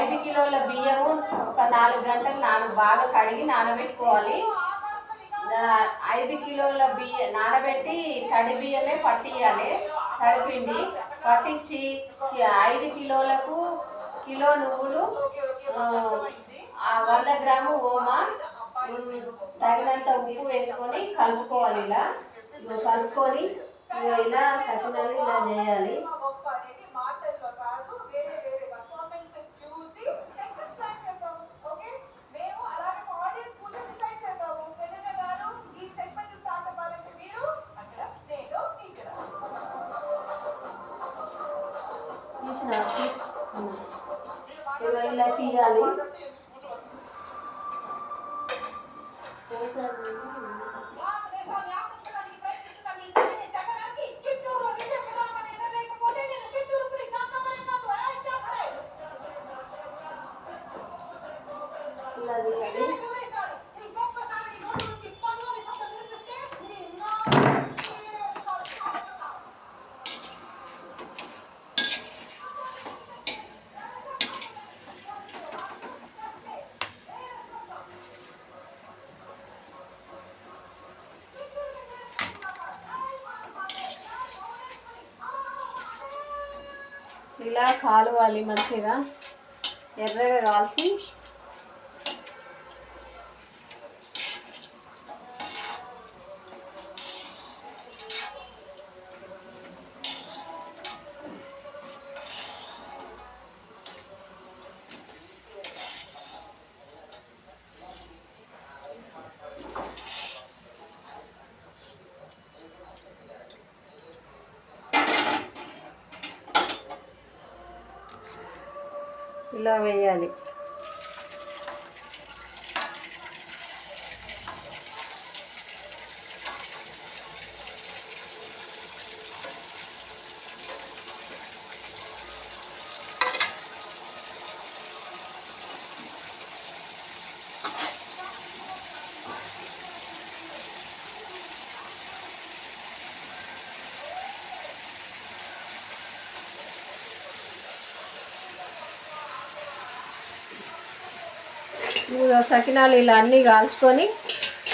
5 కిలోల బియ్యము ఒక 4 గంటలు బాగా కడిగి నానబెట్టుకోవాలి. 5 కిలోల బియ్యం నానబెట్టి తడి బియ్యమే పట్టియాలి. తడిపిండి పట్టించి 5 కిలోలకు కిలో నువ్వులు, 100 గ్రాము ఓమా, తగినంత ఉప్పు వేసుకొని కలుపుకోవాలి. ఇలా కలుపుకొని ఇలా సకినాలు ఇలా చేయాలి. ఇలా తీయాలి. ఇలా కాలువాలి, మంచిగా ఎర్రగా కాల్చి ఇలా వేయాలి. సకినాలు ఇలా అన్నీ కాల్చుకొని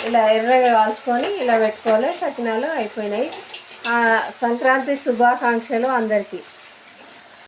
ఇలా ఎర్రగా కాల్చుకొని ఇలా పెట్టుకోవాలి. సకినాలు అయిపోయినాయి. సంక్రాంతి శుభాకాంక్షలు అందరికీ.